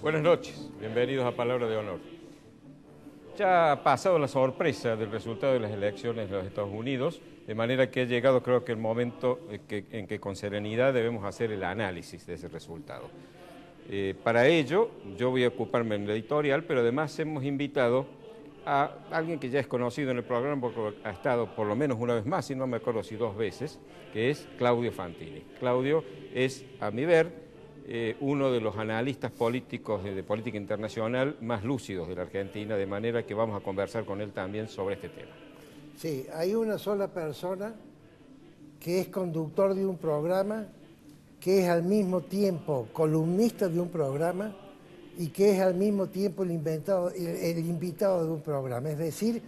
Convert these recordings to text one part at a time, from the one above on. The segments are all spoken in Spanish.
Buenas noches, bienvenidos a Palabra de Honor. Ya ha pasado la sorpresa del resultado de las elecciones de los Estados Unidos, de manera que ha llegado creo que el momento en que con serenidad debemos hacer el análisis de ese resultado. Para ello, yo voy a ocuparme en la editorial, pero además hemos invitado a alguien que ya es conocido en el programa porque ha estado por lo menos una vez más, y no me acuerdo si 2 veces, que es Claudio Fantini. Claudio es, a mi ver, uno de los analistas políticos de política internacional más lúcidos de la Argentina, de manera que vamos a conversar con él también sobre este tema. Sí, hay una sola persona que es conductor de un programa, que es al mismo tiempo columnista de un programa y que es al mismo tiempo el invitado de un programa. Es decir,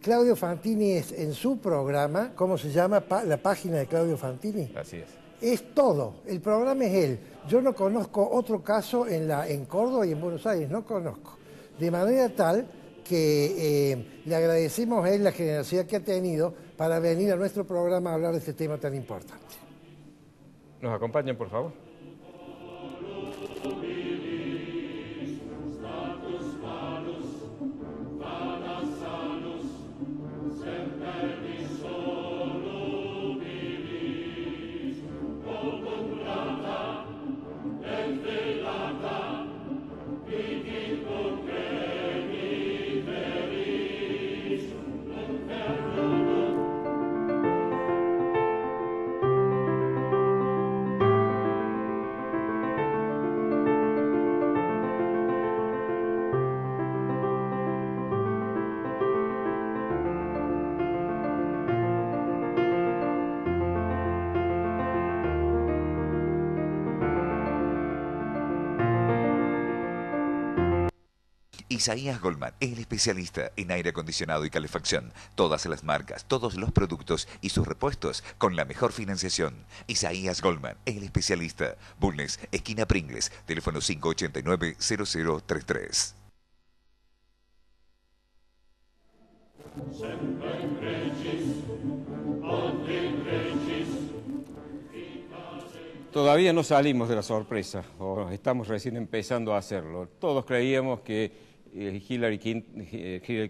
Claudio Fantini es en su programa, ¿cómo se llama? La página de Claudio Fantini. Así es. Es todo, el programa es él. Yo no conozco otro caso en Córdoba y en Buenos Aires, no conozco. De manera tal que le agradecemos a él la generosidad que ha tenido para venir a nuestro programa a hablar de este tema tan importante. ¿Nos acompañan, por favor? Isaías Goldman, el especialista en aire acondicionado y calefacción. Todas las marcas, todos los productos y sus repuestos con la mejor financiación. Isaías Goldman, el especialista. Bulnes, esquina Pringles, teléfono 589-0033. Todavía no salimos de la sorpresa, o estamos recién empezando a hacerlo. Todos creíamos que Hillary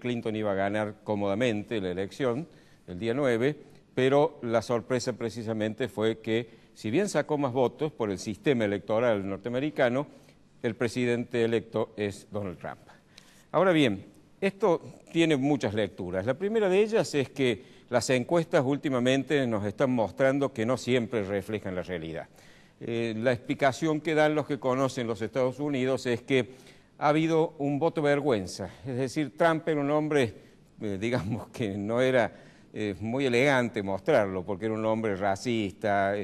Clinton iba a ganar cómodamente la elección el día 9, pero la sorpresa precisamente fue que, si bien sacó más votos por el sistema electoral norteamericano, el presidente electo es Donald Trump. Ahora bien, esto tiene muchas lecturas. La primera de ellas es que las encuestas últimamente nos están mostrando que no siempre reflejan la realidad. La explicación que dan los que conocen los Estados Unidos es que ha habido un voto vergüenza, es decir, Trump era un hombre, digamos que no era muy elegante mostrarlo, porque era un hombre racista,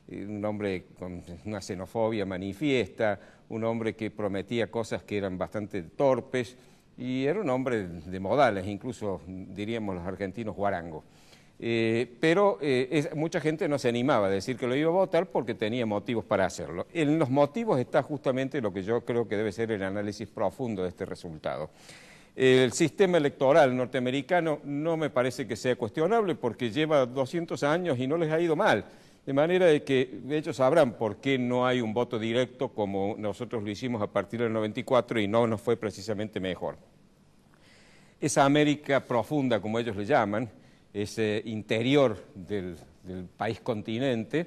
un hombre con una xenofobia manifiesta, un hombre que prometía cosas que eran bastante torpes, y era un hombre de modales, incluso diríamos los argentinos guarango. Pero mucha gente no se animaba a decir que lo iba a votar porque tenía motivos para hacerlo. En los motivos está justamente lo que yo creo que debe ser el análisis profundo de este resultado. El sistema electoral norteamericano no me parece que sea cuestionable porque lleva 200 años y no les ha ido mal. De manera de que ellos sabrán por qué no hay un voto directo como nosotros lo hicimos a partir del 94 y no nos fue precisamente mejor. Esa América profunda, como ellos le llaman, ese interior del país continente,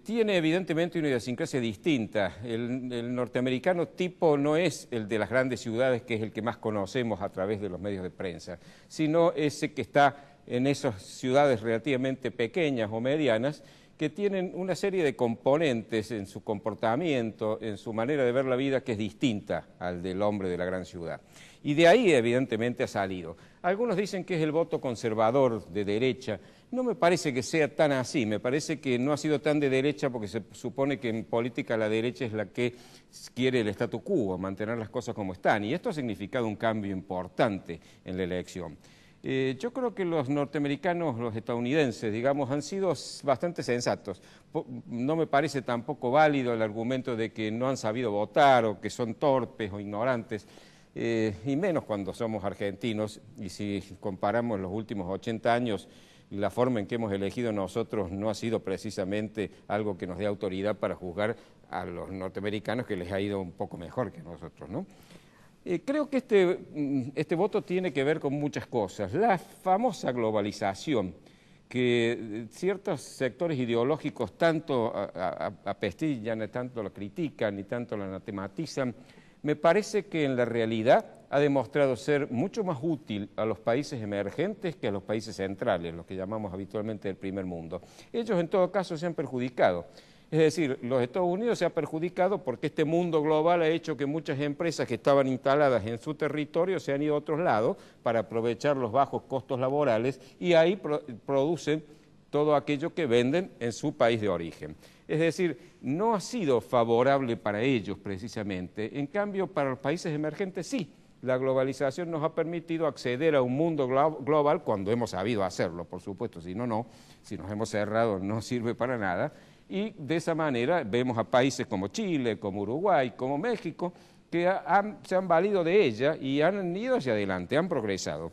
tiene evidentemente una idiosincrasia distinta. El norteamericano tipo no es el de las grandes ciudades, que es el que más conocemos a través de los medios de prensa, sino ese que está en esas ciudades relativamente pequeñas o medianas, que tienen una serie de componentes en su comportamiento, en su manera de ver la vida, que es distinta al del hombre de la gran ciudad. Y de ahí, evidentemente, ha salido. Algunos dicen que es el voto conservador de derecha. No me parece que sea tan así, me parece que no ha sido tan de derecha porque se supone que en política la derecha es la que quiere el statu quo, mantener las cosas como están, y esto ha significado un cambio importante en la elección. Yo creo que los norteamericanos, los estadounidenses, digamos, han sido bastante sensatos. No me parece tampoco válido el argumento de que no han sabido votar o que son torpes o ignorantes. Y menos cuando somos argentinos, y si comparamos los últimos 80 años, la forma en que hemos elegido nosotros no ha sido precisamente algo que nos dé autoridad para juzgar a los norteamericanos, que les ha ido un poco mejor que nosotros, ¿no? Creo que este voto tiene que ver con muchas cosas. La famosa globalización, que ciertos sectores ideológicos tanto apestillan, tanto la critican y tanto la anatematizan, me parece que en la realidad ha demostrado ser mucho más útil a los países emergentes que a los países centrales, los que llamamos habitualmente el primer mundo. Ellos en todo caso se han perjudicado. Es decir, los Estados Unidos se ha perjudicado porque este mundo global ha hecho que muchas empresas que estaban instaladas en su territorio se han ido a otros lados para aprovechar los bajos costos laborales y ahí producen todo aquello que venden en su país de origen. Es decir, no ha sido favorable para ellos precisamente, en cambio para los países emergentes sí. La globalización nos ha permitido acceder a un mundo global cuando hemos sabido hacerlo, por supuesto, si no, si nos hemos cerrado no sirve para nada. Y de esa manera vemos a países como Chile, como Uruguay, como México, que se han valido de ella y han ido hacia adelante, han progresado.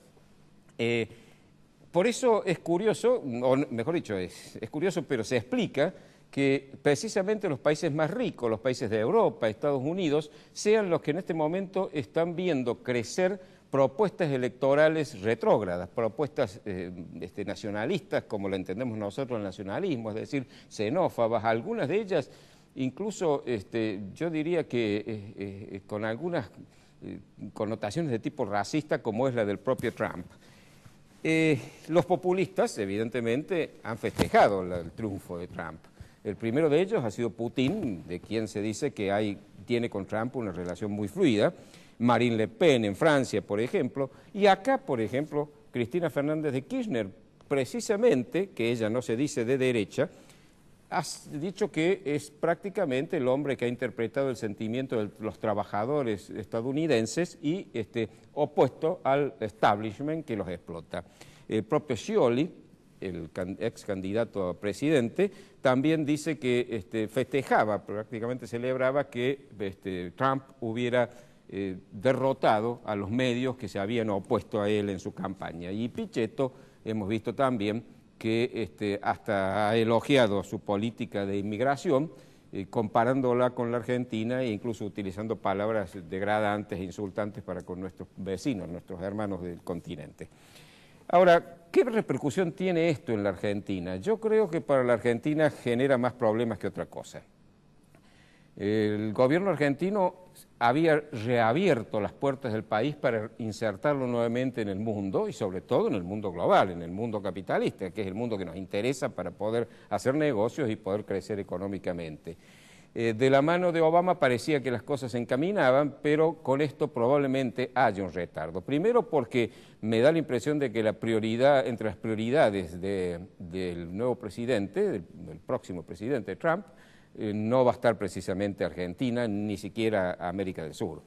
Por eso es curioso, o mejor dicho, es curioso, pero se explica que precisamente los países más ricos, los países de Europa, Estados Unidos, sean los que en este momento están viendo crecer propuestas electorales retrógradas, propuestas nacionalistas, como lo entendemos nosotros el nacionalismo, es decir, xenófobas, algunas de ellas incluso yo diría que con algunas connotaciones de tipo racista, como es la del propio Trump. Los populistas, evidentemente, han festejado el triunfo de Trump. El primero de ellos ha sido Putin, de quien se dice que tiene con Trump una relación muy fluida, Marine Le Pen en Francia, por ejemplo, y acá, por ejemplo, Cristina Fernández de Kirchner, precisamente, que ella no se dice de derecha, ha dicho que es prácticamente el hombre que ha interpretado el sentimiento de los trabajadores estadounidenses y opuesto al establishment que los explota. El propio Scioli, el ex candidato a presidente, también dice que festejaba, prácticamente celebraba que Trump hubiera derrotado a los medios que se habían opuesto a él en su campaña. Y Pichetto, hemos visto también que hasta ha elogiado su política de inmigración, comparándola con la Argentina e incluso utilizando palabras degradantes e insultantes para con nuestros vecinos, nuestros hermanos del continente. Ahora, ¿qué repercusión tiene esto en la Argentina? Yo creo que para la Argentina genera más problemas que otra cosa. El gobierno argentino había reabierto las puertas del país para insertarlo nuevamente en el mundo y sobre todo en el mundo global, en el mundo capitalista, que es el mundo que nos interesa para poder hacer negocios y poder crecer económicamente. De la mano de Obama parecía que las cosas se encaminaban, pero con esto probablemente haya un retardo. Primero porque me da la impresión de que la prioridad, entre las prioridades del nuevo presidente, del próximo presidente Trump, no va a estar precisamente Argentina, ni siquiera América del Sur.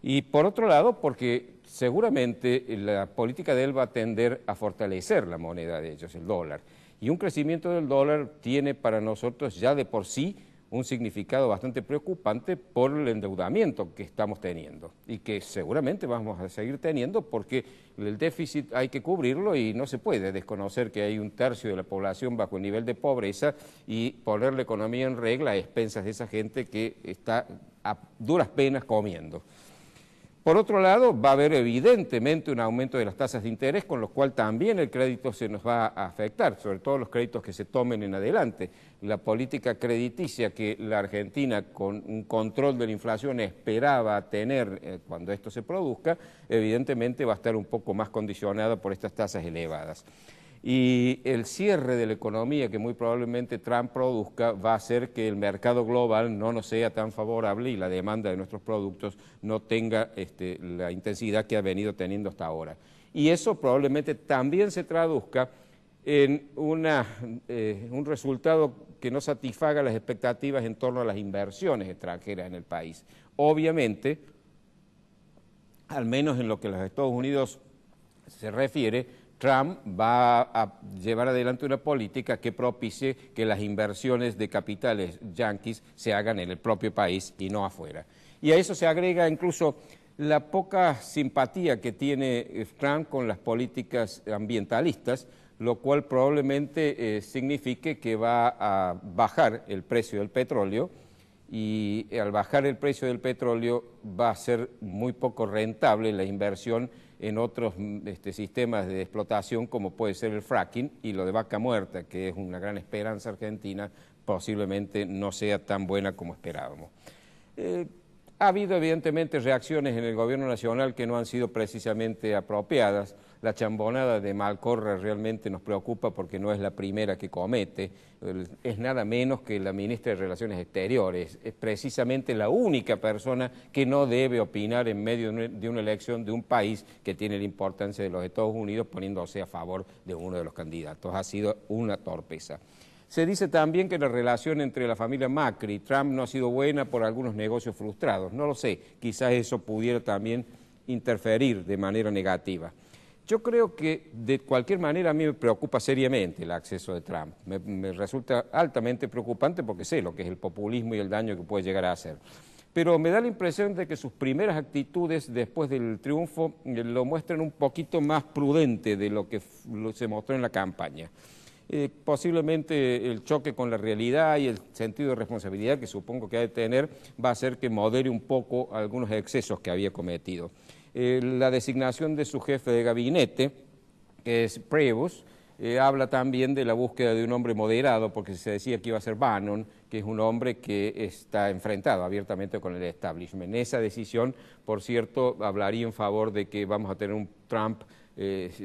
Y por otro lado, porque seguramente la política de él va a tender a fortalecer la moneda de ellos, el dólar. Y un crecimiento del dólar tiene para nosotros ya de por sí un significado bastante preocupante por el endeudamiento que estamos teniendo y que seguramente vamos a seguir teniendo porque el déficit hay que cubrirlo y no se puede desconocer que hay un tercio de la población bajo el nivel de pobreza y poner la economía en regla a expensas de esa gente que está a duras penas comiendo. Por otro lado, va a haber evidentemente un aumento de las tasas de interés, con lo cual también el crédito se nos va a afectar, sobre todo los créditos que se tomen en adelante. La política crediticia que la Argentina, con un control de la inflación, esperaba tener cuando esto se produzca, evidentemente va a estar un poco más condicionada por estas tasas elevadas. Y el cierre de la economía que muy probablemente Trump produzca va a hacer que el mercado global no nos sea tan favorable y la demanda de nuestros productos no tenga la intensidad que ha venido teniendo hasta ahora. Y eso probablemente también se traduzca en un resultado que no satisfaga las expectativas en torno a las inversiones extranjeras en el país. Obviamente, al menos en lo que a los Estados Unidos se refiere, Trump va a llevar adelante una política que propicie que las inversiones de capitales yanquis se hagan en el propio país y no afuera. Y a eso se agrega incluso la poca simpatía que tiene Trump con las políticas ambientalistas, lo cual probablemente signifique que va a bajar el precio del petróleo, y al bajar el precio del petróleo va a ser muy poco rentable la inversión en otros sistemas de explotación como puede ser el fracking, y lo de Vaca Muerta, que es una gran esperanza argentina, posiblemente no sea tan buena como esperábamos. Ha habido evidentemente reacciones en el gobierno nacional que no han sido precisamente apropiadas. La chambonada de Malcorra realmente nos preocupa porque no es la primera que comete, es nada menos que la ministra de Relaciones Exteriores, es precisamente la única persona que no debe opinar en medio de una elección de un país que tiene la importancia de los Estados Unidos poniéndose a favor de uno de los candidatos. Ha sido una torpeza. Se dice también que la relación entre la familia Macri y Trump no ha sido buena por algunos negocios frustrados. No lo sé, quizás eso pudiera también interferir de manera negativa. Yo creo que de cualquier manera a mí me preocupa seriamente el acceso de Trump. Me resulta altamente preocupante porque sé lo que es el populismo y el daño que puede llegar a hacer. Pero me da la impresión de que sus primeras actitudes después del triunfo lo muestran un poquito más prudente de lo que se mostró en la campaña. Posiblemente el choque con la realidad y el sentido de responsabilidad que supongo que ha de tener va a hacer que modere un poco algunos excesos que había cometido. La designación de su jefe de gabinete, que es Priebus, habla también de la búsqueda de un hombre moderado, porque se decía que iba a ser Bannon, que es un hombre que está enfrentado abiertamente con el establishment. Esa decisión, por cierto, hablaría en favor de que vamos a tener un Trump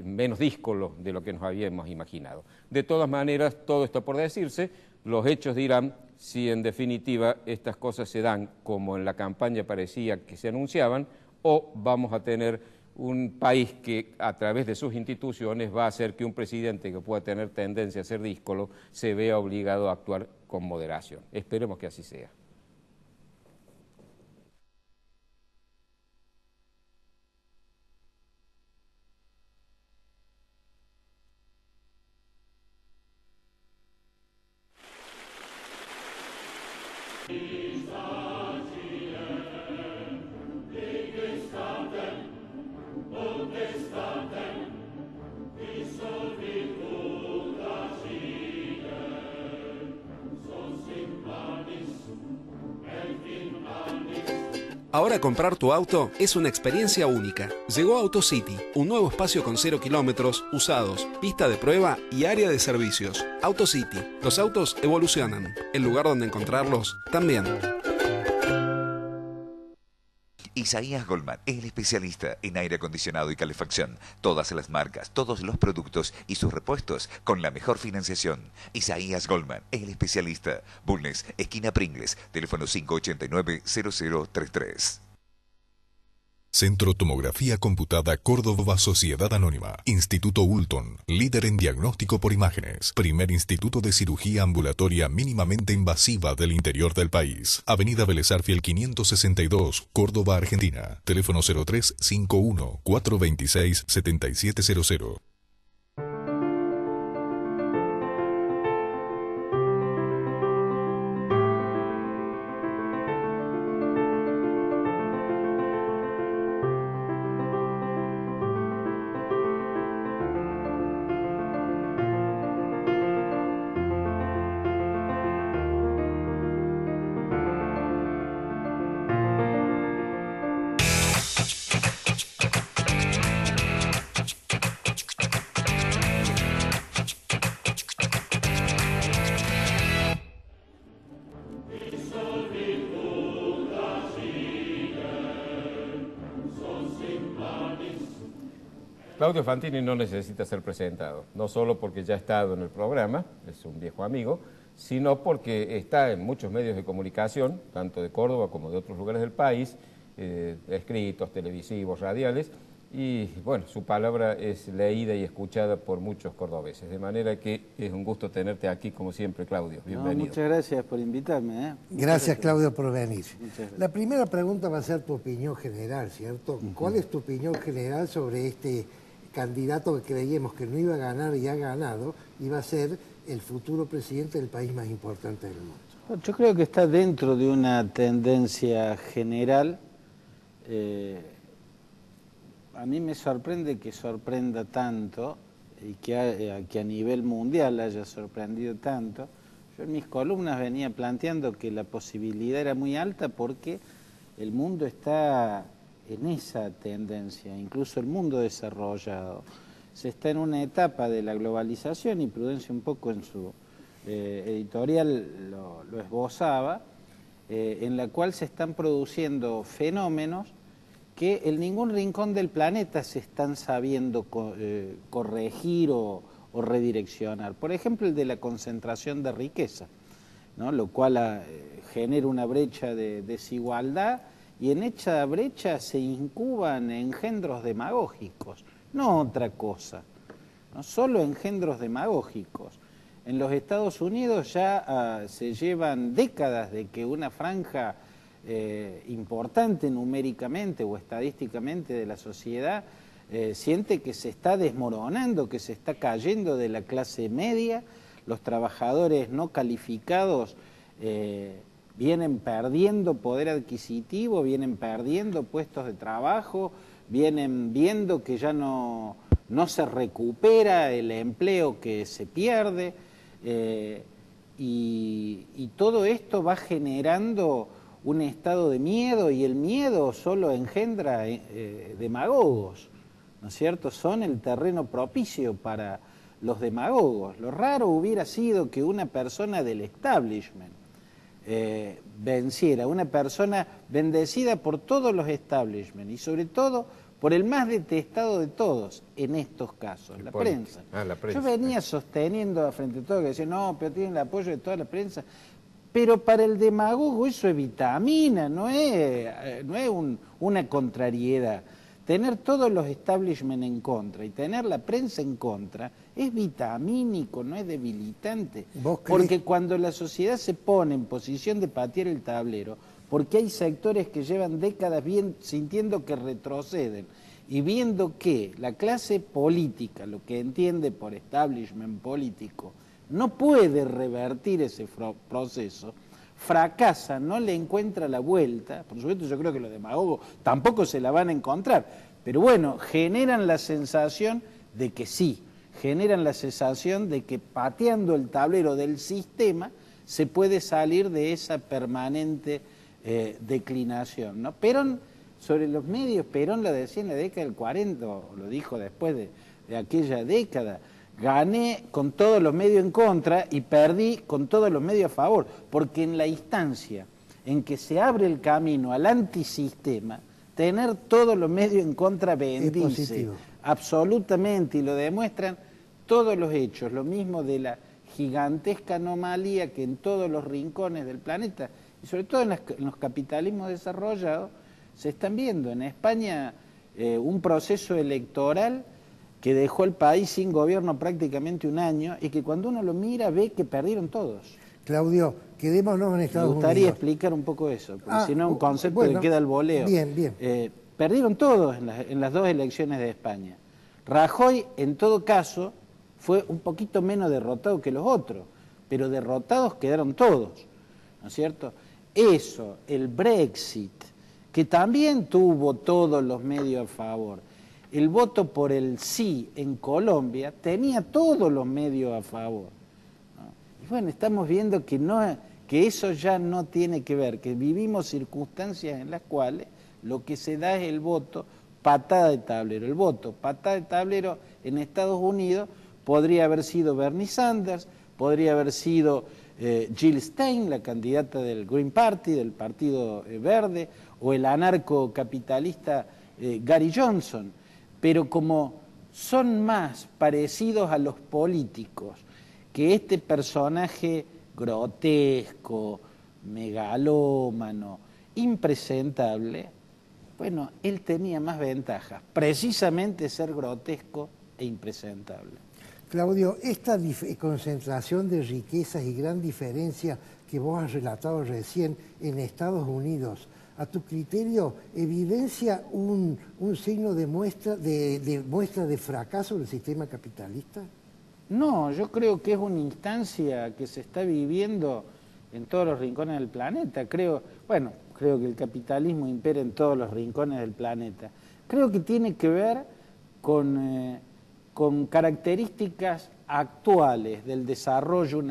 menos díscolo de lo que nos habíamos imaginado. De todas maneras, todo está por decirse, los hechos dirán si en definitiva estas cosas se dan como en la campaña parecía que se anunciaban, o vamos a tener un país que a través de sus instituciones va a hacer que un presidente que pueda tener tendencia a ser díscolo se vea obligado a actuar con moderación. Esperemos que así sea. Ahora comprar tu auto es una experiencia única. Llegó AutoCity, un nuevo espacio con 0 kilómetros, usados, pista de prueba y área de servicios. AutoCity, los autos evolucionan. El lugar donde encontrarlos también. Isaías Goldman es el especialista en aire acondicionado y calefacción. Todas las marcas, todos los productos y sus repuestos con la mejor financiación. Isaías Goldman es el especialista. Bulnes, esquina Pringles, teléfono 589-0033. Centro Tomografía Computada Córdoba Sociedad Anónima. Instituto Ulton, líder en diagnóstico por imágenes. Primer instituto de cirugía ambulatoria mínimamente invasiva del interior del país. Avenida Vélez Arfiel 562, Córdoba, Argentina. Teléfono 0351-426-7700. Claudio Fantini no necesita ser presentado, no solo porque ya ha estado en el programa, es un viejo amigo, sino porque está en muchos medios de comunicación, tanto de Córdoba como de otros lugares del país, escritos, televisivos, radiales, y bueno, su palabra es leída y escuchada por muchos cordobeses, de manera que es un gusto tenerte aquí como siempre, Claudio. Bienvenido. Muchas gracias por invitarme. Gracias, Claudio, por venir. La primera pregunta va a ser tu opinión general, ¿cierto? ¿Cuál es tu opinión general sobre este candidato que creíamos que no iba a ganar y ha ganado, y va a ser el futuro presidente del país más importante del mundo? Yo creo que está dentro de una tendencia general. A mí me sorprende que sorprenda tanto y que a nivel mundial haya sorprendido tanto. Yo en mis columnas venía planteando que la posibilidad era muy alta porque el mundo está en esa tendencia, incluso el mundo desarrollado. Se está en una etapa de la globalización, y Prudencio un poco en su editorial lo esbozaba, en la cual se están produciendo fenómenos que en ningún rincón del planeta se están sabiendo corregir o redireccionar. Por ejemplo, el de la concentración de riqueza, ¿no? Lo cual genera una brecha de desigualdad, y en esa brecha se incuban engendros demagógicos, no otra cosa, no solo engendros demagógicos. En los Estados Unidos ya se llevan décadas de que una franja importante numéricamente o estadísticamente de la sociedad siente que se está desmoronando, que se está cayendo de la clase media. Los trabajadores no calificados vienen perdiendo poder adquisitivo, vienen perdiendo puestos de trabajo, vienen viendo que ya no se recupera el empleo que se pierde, y todo esto va generando un estado de miedo, y el miedo solo engendra demagogos, ¿no es cierto? Son el terreno propicio para los demagogos. Lo raro hubiera sido que una persona del establishment venciera, una persona bendecida por todos los establishments y sobre todo por el más detestado de todos en estos casos, la prensa. La prensa. Yo venía sosteniendo frente a todo que decía, no, pero tienen el apoyo de toda la prensa. Pero para el demagogo eso es vitamina, no es una contrariedad. Tener todos los establishments en contra y tener la prensa en contra es vitamínico, no es debilitante. Porque cuando la sociedad se pone en posición de patear el tablero, porque hay sectores que llevan décadas sintiendo que retroceden y viendo que la clase política, lo que entiende por establishment político, no puede revertir ese proceso, fracasa, no le encuentra la vuelta. Por supuesto, yo creo que los demagogos tampoco se la van a encontrar, pero bueno, generan la sensación de que sí, generan la sensación de que pateando el tablero del sistema se puede salir de esa permanente declinación, ¿no? Perón, sobre los medios, Perón lo decía en la década del 40, o lo dijo después de aquella década: gané con todos los medios en contra y perdí con todos los medios a favor, porque en la instancia en que se abre el camino al antisistema, tener todos los medios en contra bendice, absolutamente, y lo demuestran todos los hechos, lo mismo de la gigantesca anomalía que en todos los rincones del planeta, y sobre todo en los capitalismos desarrollados, se están viendo. En España un proceso electoral que dejó el país sin gobierno prácticamente un año, y que cuando uno lo mira ve que perdieron todos. Claudio, quedémonos en Estados Unidos. Me gustaría explicar un poco eso, porque si no es un concepto que queda al voleo. Bien, bien. Perdieron todos en las dos elecciones de España. Rajoy, en todo caso, fue un poquito menos derrotado que los otros, pero derrotados quedaron todos, ¿no es cierto? Eso, el Brexit, que también tuvo todos los medios a favor. El voto por el sí en Colombia tenía todos los medios a favor, ¿no? Y bueno, estamos viendo que eso ya no tiene que ver, que vivimos circunstancias en las cuales lo que se da es el voto patada de tablero. El voto patada de tablero en Estados Unidos podría haber sido Bernie Sanders, podría haber sido Jill Stein, la candidata del Green Party, del Partido Verde, o el anarcocapitalista Gary Johnson. Pero como son más parecidos a los políticos que este personaje grotesco, megalómano, impresentable. Bueno, él tenía más ventajas, precisamente ser grotesco e impresentable. Claudio, esta concentración de riquezas y gran diferencia que vos has relatado recién en Estados Unidos, a tu criterio, ¿evidencia un signo de muestra de fracaso del sistema capitalista? No, yo creo que es una instancia que se está viviendo en todos los rincones del planeta. Creo que el capitalismo impera en todos los rincones del planeta. Creo que tiene que ver con características actuales del desarrollo,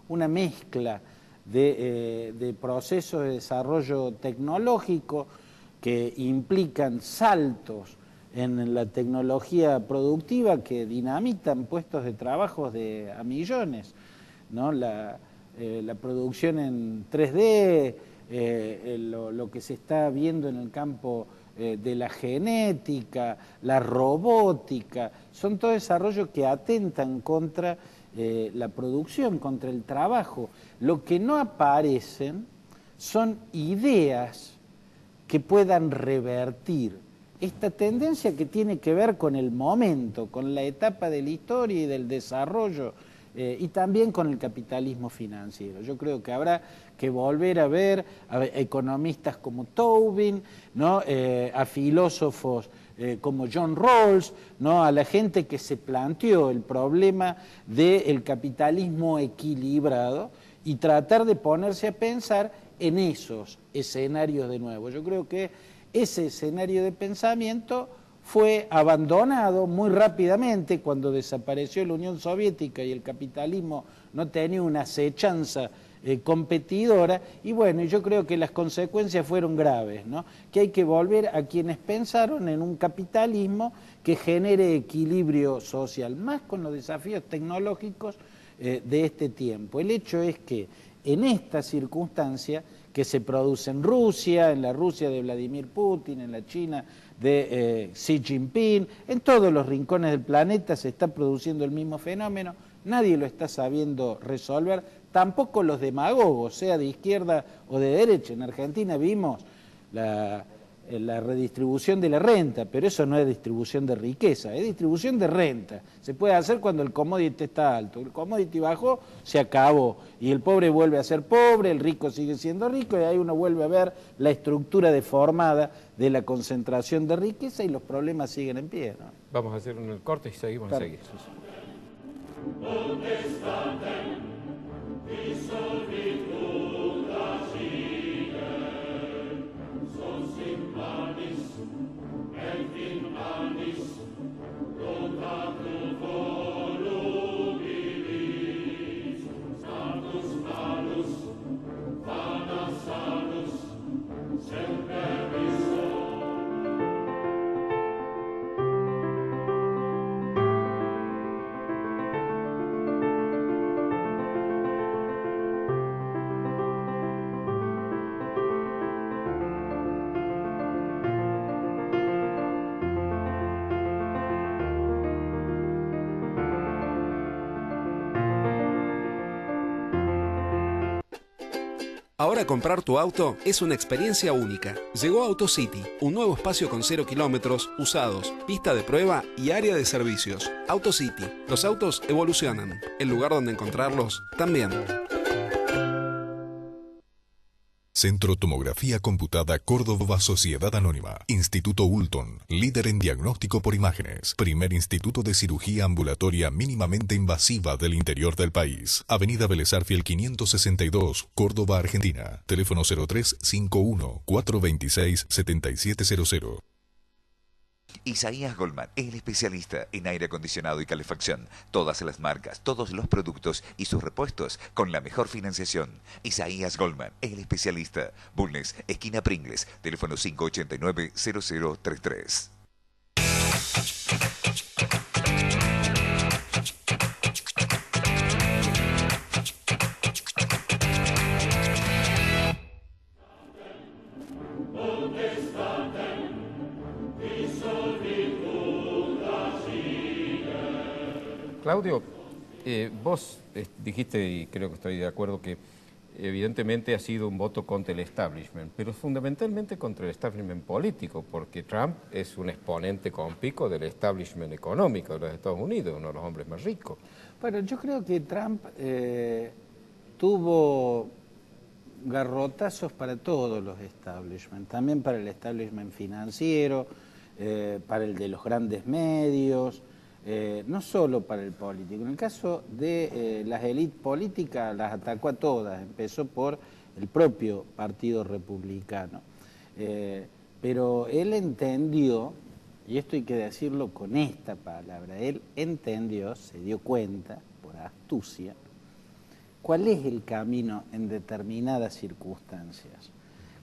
una mezcla de procesos de desarrollo tecnológico que implican saltos en la tecnología productiva que dinamitan puestos de trabajo a millones, ¿no? La producción en 3D, lo que se está viendo en el campo de la genética, la robótica, son todos desarrollos que atentan contra la producción, contra el trabajo. Lo que no aparecen son ideas que puedan revertir esta tendencia que tiene que ver con el momento, con la etapa de la historia y del desarrollo, y también con el capitalismo financiero. Yo creo que habrá que volver a ver a economistas como Tobin, ¿no? A filósofos como John Rawls, ¿no? A la gente que se planteó el problema del capitalismo equilibrado y tratar de ponerse a pensar en esos escenarios de nuevo. Yo creo que ese escenario de pensamiento fue abandonado muy rápidamente cuando desapareció la Unión Soviética y el capitalismo no tenía una acechanza competidora, y bueno, yo creo que las consecuencias fueron graves, ¿no? Que hay que volver a quienes pensaron en un capitalismo que genere equilibrio social, más con los desafíos tecnológicos de este tiempo. El hecho es que en esta circunstancia que se produce en Rusia, en la Rusia de Vladimir Putin, en la China de Xi Jinping, en todos los rincones del planeta se está produciendo el mismo fenómeno, nadie lo está sabiendo resolver, tampoco los demagogos, sea de izquierda o de derecha. En Argentina vimos la redistribución de la renta, pero eso no es distribución de riqueza, es distribución de renta. Se puede hacer cuando el commodity está alto. El commodity bajó, se acabó, y el pobre vuelve a ser pobre, el rico sigue siendo rico, y ahí uno vuelve a ver la estructura deformada de la concentración de riqueza y los problemas siguen en pie, ¿no? Vamos a hacer un corte y seguimos enseguida. Ahora comprar tu auto es una experiencia única. Llegó AutoCity, un nuevo espacio con 0 kilómetros, usados, pista de prueba y área de servicios. AutoCity, los autos evolucionan. El lugar donde encontrarlos también. Centro Tomografía Computada Córdoba Sociedad Anónima. Instituto Ulton, líder en diagnóstico por imágenes. Primer instituto de cirugía ambulatoria mínimamente invasiva del interior del país. Avenida Vélez Arfiel 562, Córdoba, Argentina. Teléfono 0351-426-7700. Isaías Goldman es el especialista en aire acondicionado y calefacción. Todas las marcas, todos los productos y sus repuestos con la mejor financiación. Isaías Goldman es el especialista. Bulnes, esquina Pringles, teléfono 589-0033. Claudio, vos dijiste, y creo que estoy de acuerdo, que evidentemente ha sido un voto contra el establishment, pero fundamentalmente contra el establishment político, porque Trump es un exponente con pico del establishment económico de los Estados Unidos, uno de los hombres más ricos. Bueno, yo creo que Trump tuvo garrotazos para todos los establishment, también para el establishment financiero, para el de los grandes medios, no solo para el político. En el caso de las élites políticas las atacó a todas, empezó por el propio Partido Republicano. Pero él entendió, y esto hay que decirlo con esta palabra, él entendió, se dio cuenta, por astucia, cuál es el camino en determinadas circunstancias,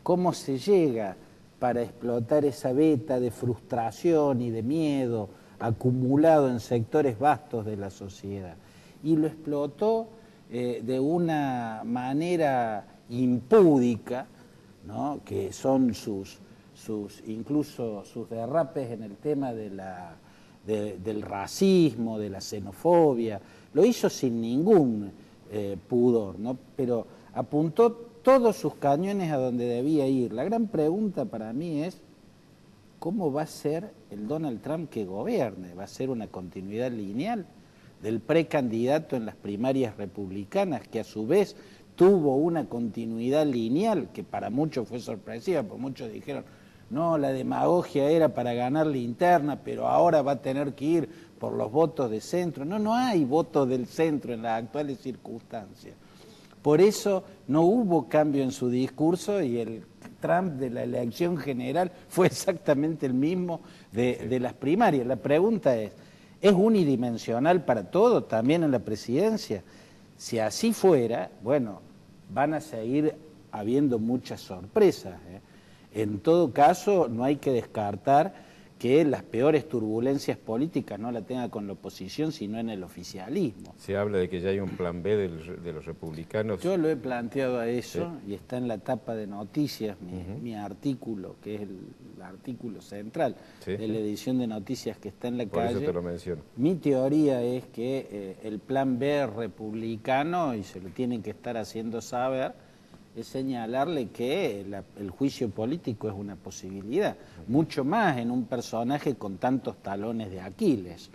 cómo se llega para explotar esa veta de frustración y de miedo acumulado en sectores vastos de la sociedad. Y lo explotó de una manera impúdica, ¿no? Que son incluso sus derrapes en el tema del racismo, de la xenofobia. Lo hizo sin ningún pudor, ¿no? Pero apuntó todos sus cañones a donde debía ir. La gran pregunta para mí es, ¿cómo va a ser el Donald Trump que gobierne? ¿Va a ser una continuidad lineal del precandidato en las primarias republicanas, que a su vez tuvo una continuidad lineal, que para muchos fue sorpresiva, porque muchos dijeron, no, la demagogia era para ganar la interna, pero ahora va a tener que ir por los votos de centro? No, no hay votos del centro en las actuales circunstancias. Por eso no hubo cambio en su discurso y el Trump de la elección general fue exactamente el mismo de las primarias. La pregunta es unidimensional para todo, también en la presidencia? Si así fuera, bueno, van a seguir habiendo muchas sorpresas, ¿eh? En todo caso, no hay que descartar que las peores turbulencias políticas no la tenga con la oposición, sino en el oficialismo. Se habla de que ya hay un plan B de los republicanos. Yo lo he planteado a eso, sí, y está en la tapa de noticias, mi artículo, que es el artículo central, sí, de la edición de noticias que está en la calle. Por eso te lo menciono. Mi teoría es que el plan B republicano, y se lo tienen que estar haciendo saber, es señalarle que el juicio político es una posibilidad, mucho más en un personaje con tantos talones de Aquiles,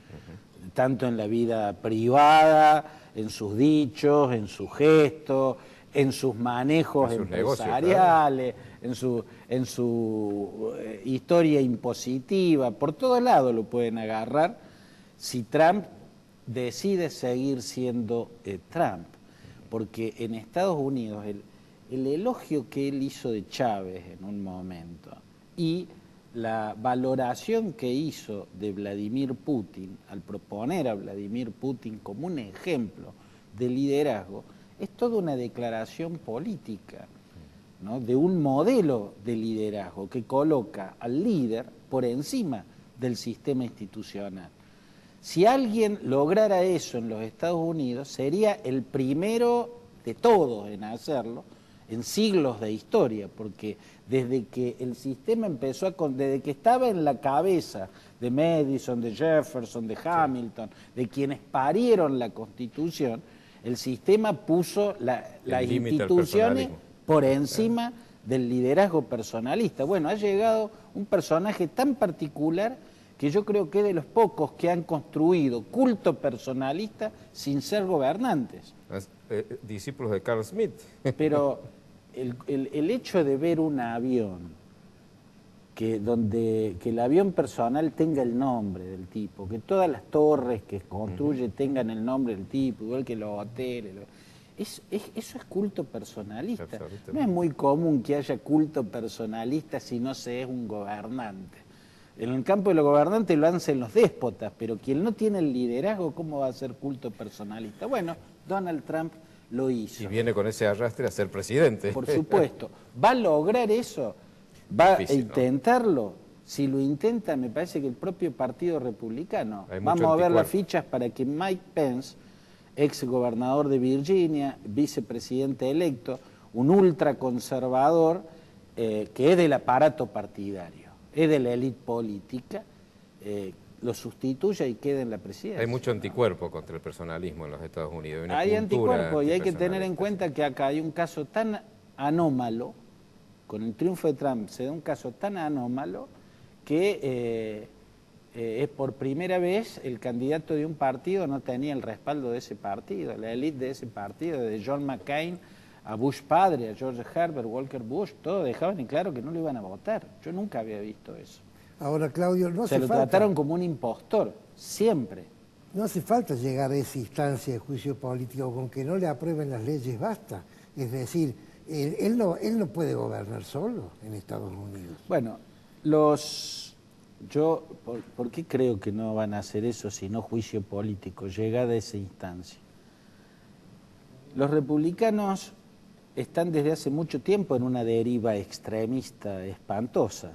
tanto en la vida privada, en sus dichos, en sus gestos, en sus manejos empresariales, negocios, claro, en su historia impositiva. Por todos lados lo pueden agarrar si Trump decide seguir siendo Trump, porque en Estados Unidos el elogio que él hizo de Chávez en un momento y la valoración que hizo de Vladimir Putin al proponer a Vladimir Putin como un ejemplo de liderazgo es toda una declaración política, ¿no? De un modelo de liderazgo que coloca al líder por encima del sistema institucional. Si alguien lograra eso en los Estados Unidos, sería el primero de todos en hacerlo, en siglos de historia, porque desde que el sistema empezó desde que estaba en la cabeza de Madison, de Jefferson, de Hamilton, de quienes parieron la Constitución, el sistema puso las instituciones por encima del liderazgo personalista. Bueno, ha llegado un personaje tan particular que yo creo que es de los pocos que han construido culto personalista sin ser gobernantes. Discípulos de Carl Smith. Pero el hecho de ver un avión, que el avión personal tenga el nombre del tipo, que todas las torres que construye tengan el nombre del tipo, igual que los hoteles, eso es culto personalista. No es muy común que haya culto personalista si no se es un gobernante. En el campo de los gobernantes lo hacen los déspotas, pero quien no tiene el liderazgo, ¿cómo va a ser culto personalista? Bueno, Donald Trump lo hizo. Y viene con ese arrastre a ser presidente. Por supuesto. ¿Va a lograr eso? ¿Va a intentarlo? ¿no? Si lo intenta, me parece que el propio Partido Republicano. Vamos a ver las fichas para que Mike Pence, ex gobernador de Virginia, vicepresidente electo, un ultraconservador que es del aparato partidario, es de la élite política, lo sustituya y quede en la presidencia. Hay mucho anticuerpo contra el personalismo en los Estados Unidos. Hay anticuerpo y hay que tener en cuenta que acá hay un caso tan anómalo, con el triunfo de Trump se da un caso tan anómalo que es por primera vez el candidato de un partido no tenía el respaldo de ese partido, la élite de ese partido, de John McCain a Bush padre, a George Herbert, Walker Bush, todos dejaban en claro que no lo iban a votar. Yo nunca había visto eso. Ahora, Claudio, no Se hace lo falta, trataron como un impostor, siempre. no hace falta llegar a esa instancia de juicio político, con que no le aprueben las leyes basta. Es decir, él no puede gobernar solo en Estados Unidos. Bueno, ¿por qué creo que no van a hacer eso sino juicio político, llegada a esa instancia? Los republicanos están desde hace mucho tiempo en una deriva extremista espantosa.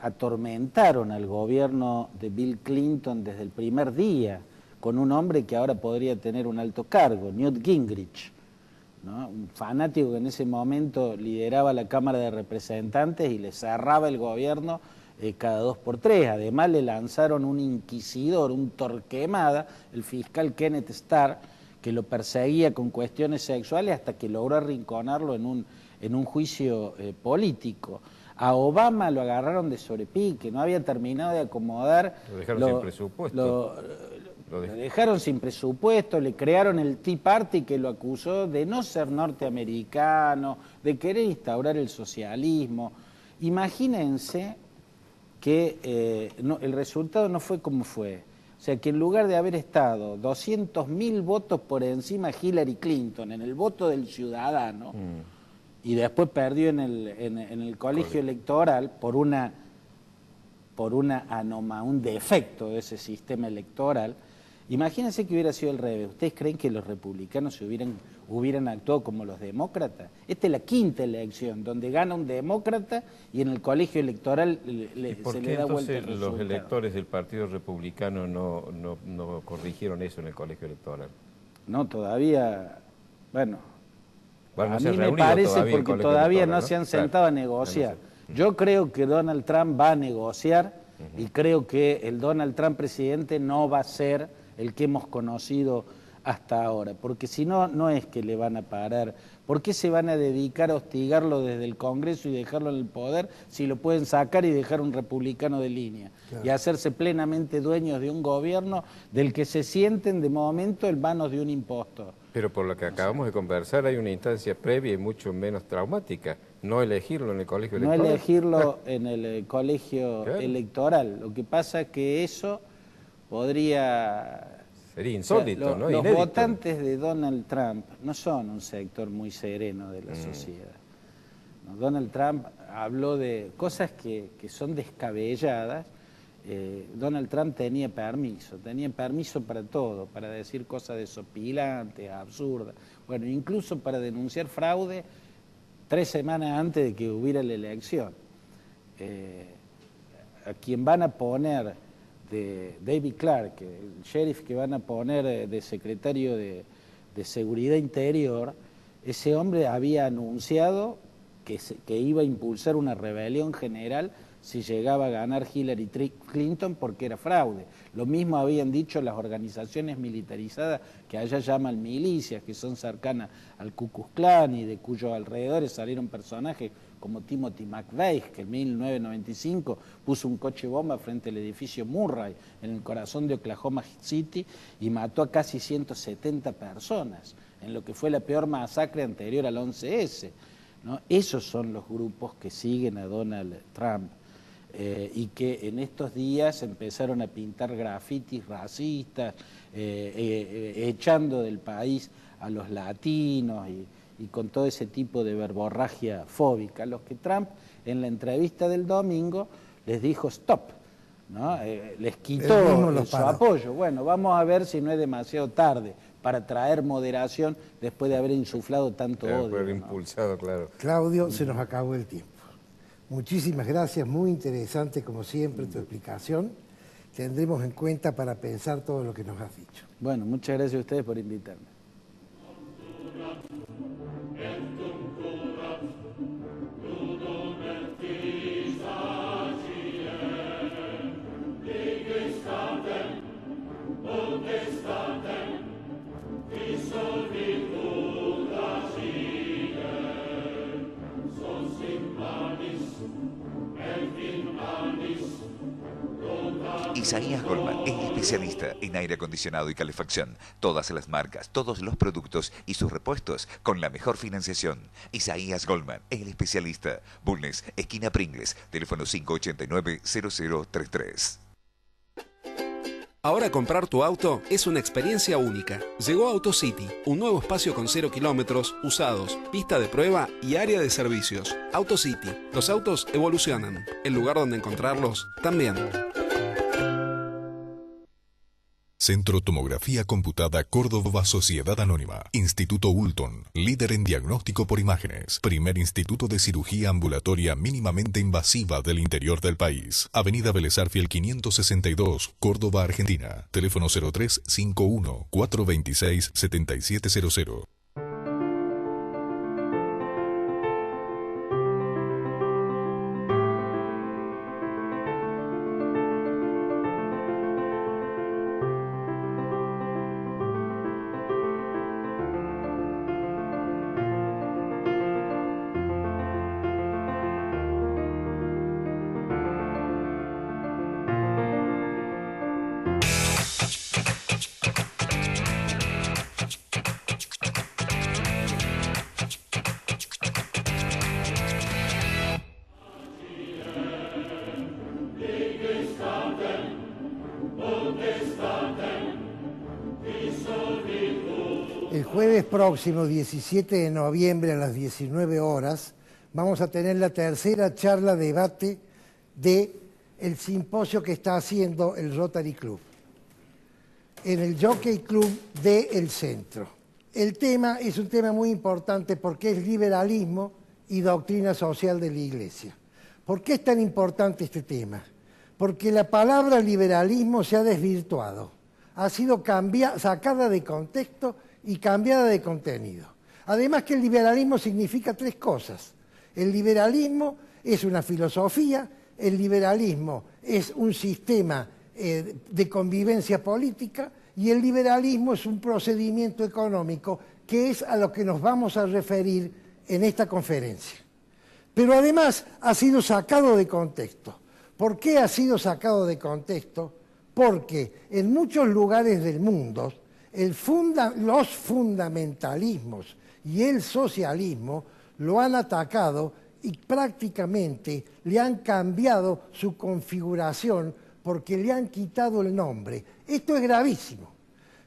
Atormentaron al gobierno de Bill Clinton desde el primer día con un hombre que ahora podría tener un alto cargo, Newt Gingrich, ¿no? Un fanático que en ese momento lideraba la Cámara de Representantes y le cerraba el gobierno cada 2 por 3. Además le lanzaron un inquisidor, un torquemada, el fiscal Kenneth Starr, que lo perseguía con cuestiones sexuales hasta que logró arrinconarlo en un juicio político. A Obama lo agarraron de sobrepique, no había terminado de acomodar. Lo dejaron sin presupuesto. Lo dejaron sin presupuesto, le crearon el Tea Party que lo acusó de no ser norteamericano, de querer instaurar el socialismo. Imagínense que el resultado no fue como fue. O sea, que en lugar de haber estado 200.000 votos por encima Hillary Clinton en el voto del ciudadano, y después perdió en el colegio electoral por un defecto de ese sistema electoral. Imagínense que hubiera sido al revés. ¿Ustedes creen que los republicanos hubieran actuado como los demócratas? Esta es la 5ª elección, donde gana un demócrata y en el colegio electoral se le da vuelta el resultado. ¿Por qué entonces los electores del Partido Republicano no corrigieron eso en el colegio electoral? No, todavía, bueno, no a se mí me reunido parece todavía el porque colegio todavía electoral, no se han sentado a negociar. Yo creo que Donald Trump va a negociar y creo que el Donald Trump presidente no va a ser el que hemos conocido hasta ahora, porque si no, no es que le van a parar. ¿Por qué se van a dedicar a hostigarlo desde el Congreso y dejarlo en el poder si lo pueden sacar y dejar un republicano de línea? Claro. Y hacerse plenamente dueños de un gobierno del que se sienten de momento en manos de un impostor. Pero por lo que acabamos de conversar hay una instancia previa y mucho menos traumática. No elegirlo en el colegio electoral. No elegirlo en el colegio electoral. Lo que pasa es que eso podría... Sería insólito, ¿no? Los Inédito. votantes de Donald Trump no son un sector muy sereno de la sociedad. ¿No? Donald Trump habló de cosas que son descabelladas. Donald Trump tenía permiso para todo, para decir cosas desopilantes, absurdas. Bueno, incluso para denunciar fraude 3 semanas antes de que hubiera la elección. A quien van a poner de David Clark, el sheriff que van a poner de secretario de Seguridad Interior, ese hombre había anunciado que iba a impulsar una rebelión general si llegaba a ganar Hillary Clinton porque era fraude. Lo mismo habían dicho las organizaciones militarizadas que allá llaman milicias, que son cercanas al Ku Klux Klan y de cuyos alrededores salieron personajes como Timothy McVeigh, que en 1995 puso un coche bomba frente al edificio Murray en el corazón de Oklahoma City y mató a casi 170 personas, en lo que fue la peor masacre anterior al 11S. ¿No? Esos son los grupos que siguen a Donald Trump y que en estos días empezaron a pintar grafitis racistas, echando del país a los latinos y con todo ese tipo de verborragia fóbica, los que Trump en la entrevista del domingo les dijo stop, ¿no? Les quitó su apoyo. Bueno, vamos a ver si no es demasiado tarde para traer moderación después de haber insuflado tanto odio. Haber impulsado, ¿no? Claro. Claudio, se nos acabó el tiempo. Muchísimas gracias, muy interesante como siempre tu explicación. Tendremos en cuenta para pensar todo lo que nos has dicho. Bueno, muchas gracias a ustedes por invitarme. Isaías Goldman es el especialista en aire acondicionado y calefacción. Todas las marcas, todos los productos y sus repuestos con la mejor financiación. Isaías Goldman es el especialista. Bulnes, esquina Pringles, teléfono 589-0033. Ahora comprar tu auto es una experiencia única. Llegó AutoCity, un nuevo espacio con 0 kilómetros, usados, pista de prueba y área de servicios. AutoCity, los autos evolucionan. El lugar donde encontrarlos también. Centro Tomografía Computada Córdoba Sociedad Anónima. Instituto Ulton, líder en diagnóstico por imágenes. Primer instituto de cirugía ambulatoria mínimamente invasiva del interior del país. Avenida Vélez Arfiel 562, Córdoba, Argentina. Teléfono 0351 426 7700. El jueves próximo, 17 de noviembre a las 19 horas, vamos a tener la tercera charla debate del simposio que está haciendo el Rotary Club, en el Jockey Club de El Centro. El tema es un tema muy importante porque es liberalismo y doctrina social de la Iglesia. ¿Por qué es tan importante este tema? Porque la palabra liberalismo se ha desvirtuado, ha sido sacada de contexto y cambiada de contenido. Además que el liberalismo significa tres cosas. El liberalismo es una filosofía, el liberalismo es un sistema de convivencia política y el liberalismo es un procedimiento económico que es a lo que nos vamos a referir en esta conferencia. Pero además ha sido sacado de contexto. ¿Por qué ha sido sacado de contexto? Porque en muchos lugares del mundo los fundamentalismos y el socialismo lo han atacado y prácticamente le han cambiado su configuración porque le han quitado el nombre. Esto es gravísimo.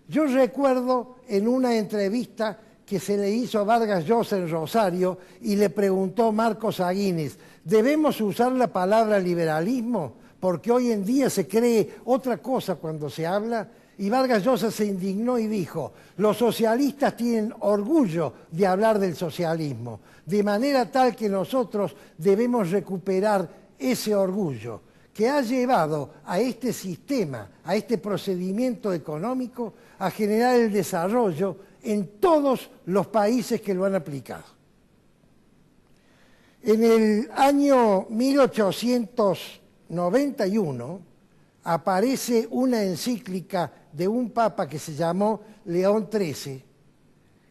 Yo recuerdo en una entrevista que se le hizo a Vargas Llosa en Rosario y le preguntó Marcos Aguines, ¿debemos usar la palabra liberalismo? Porque hoy en día se cree otra cosa cuando se habla. Y Vargas Llosa se indignó y dijo, los socialistas tienen orgullo de hablar del socialismo, de manera tal que nosotros debemos recuperar ese orgullo que ha llevado a este sistema, a este procedimiento económico, a generar el desarrollo en todos los países que lo han aplicado. En el año 1891 aparece una encíclica de un papa que se llamó León XIII,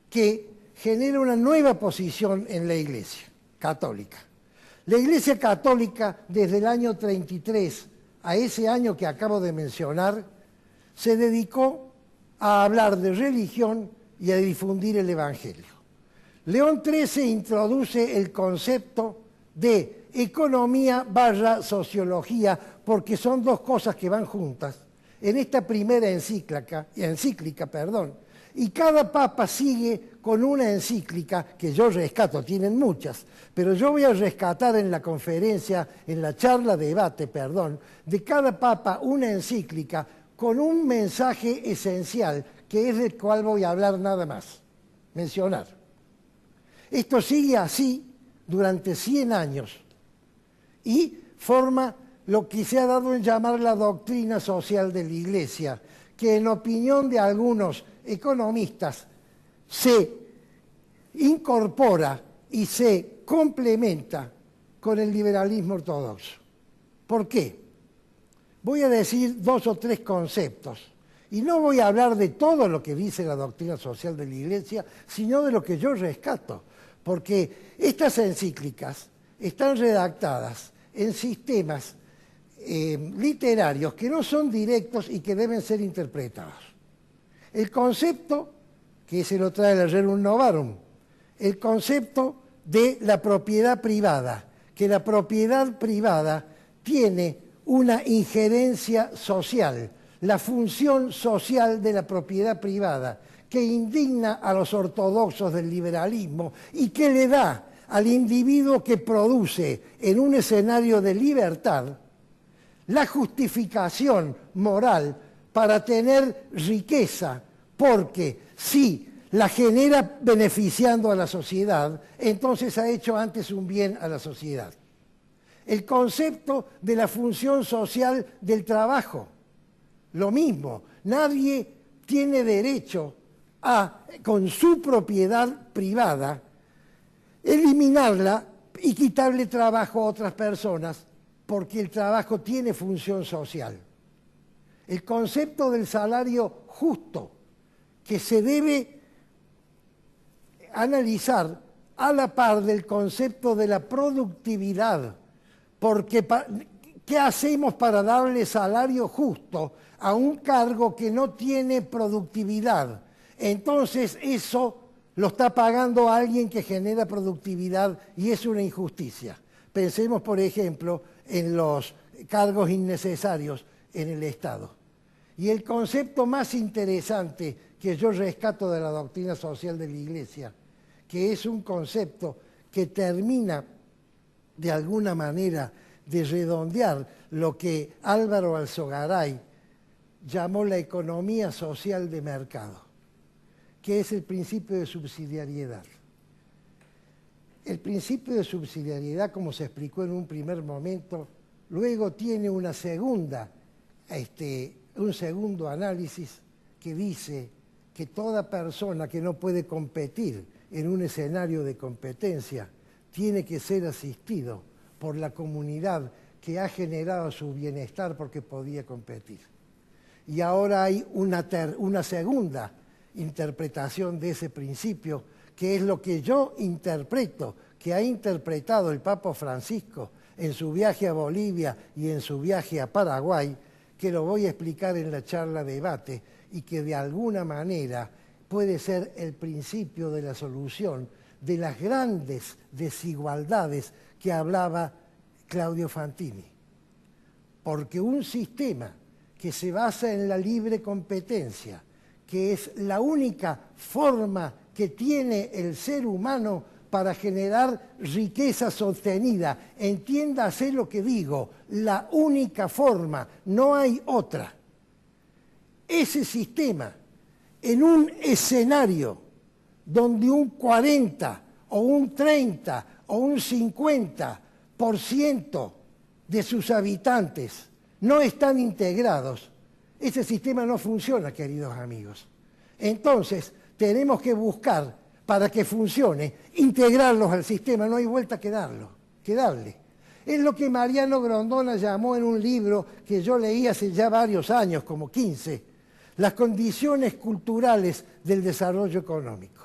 que genera una nueva posición en la Iglesia católica. La Iglesia católica, desde el año 33 a ese año que acabo de mencionar, se dedicó a hablar de religión y a difundir el Evangelio. León XIII introduce el concepto de economía / sociología, porque son dos cosas que van juntas, en esta primera encíclica, y cada papa sigue con una encíclica que yo rescato, tienen muchas, pero yo voy a rescatar en la conferencia, en la charla debate, de cada papa una encíclica con un mensaje esencial, que es del cual voy a hablar nada más, mencionar. Esto sigue así durante 100 años y forma lo que se ha dado en llamar la doctrina social de la Iglesia, que en opinión de algunos economistas se incorpora y se complementa con el liberalismo ortodoxo. ¿Por qué? Voy a decir 2 o 3 conceptos y no voy a hablar de todo lo que dice la doctrina social de la Iglesia, sino de lo que yo rescato, porque estas encíclicas están redactadas en sistemas literarios que no son directos y que deben ser interpretados. El concepto, que se lo trae el Rerum Novarum, el concepto de la propiedad privada, que la propiedad privada tiene una injerencia social, la función social de la propiedad privada, que indigna a los ortodoxos del liberalismo y que le da al individuo que produce en un escenario de libertad la justificación moral para tener riqueza, porque si la genera beneficiando a la sociedad, entonces ha hecho antes un bien a la sociedad. El concepto de la función social del trabajo, lo mismo, nadie tiene derecho a, con su propiedad privada, eliminarla y quitarle trabajo a otras personas, porque el trabajo tiene función social. El concepto del salario justo, que se debe analizar a la par del concepto de la productividad, porque ¿qué hacemos para darle salario justo a un cargo que no tiene productividad? Entonces eso lo está pagando alguien que genera productividad y es una injusticia. Pensemos, por ejemplo, en los cargos innecesarios en el Estado. Y el concepto más interesante que yo rescato de la doctrina social de la Iglesia, que es un concepto que termina de alguna manera de redondear lo que Álvaro Alzogaray llamó la economía social de mercado, que es el principio de subsidiariedad. El principio de subsidiariedad, como se explicó en un primer momento, luego tiene un segundo análisis que dice que toda persona que no puede competir en un escenario de competencia tiene que ser asistido por la comunidad que ha generado su bienestar porque podía competir. Y ahora hay una segunda interpretación de ese principio, que es lo que yo interpreto, que ha interpretado el Papa Francisco en su viaje a Bolivia y en su viaje a Paraguay, que lo voy a explicar en la charla debate y que de alguna manera puede ser el principio de la solución de las grandes desigualdades que hablaba Claudio Fantini. Porque un sistema que se basa en la libre competencia, que es la única forma que tiene el ser humano para generar riqueza sostenida, entiéndase lo que digo, la única forma, no hay otra. Ese sistema, en un escenario donde un 40 o un 30 o un 50% de sus habitantes no están integrados, ese sistema no funciona, queridos amigos. Entonces, tenemos que buscar, para que funcione, integrarlos al sistema, no hay vuelta que darle. Es lo que Mariano Grondona llamó en un libro que yo leí hace ya varios años, como 15, las condiciones culturales del desarrollo económico.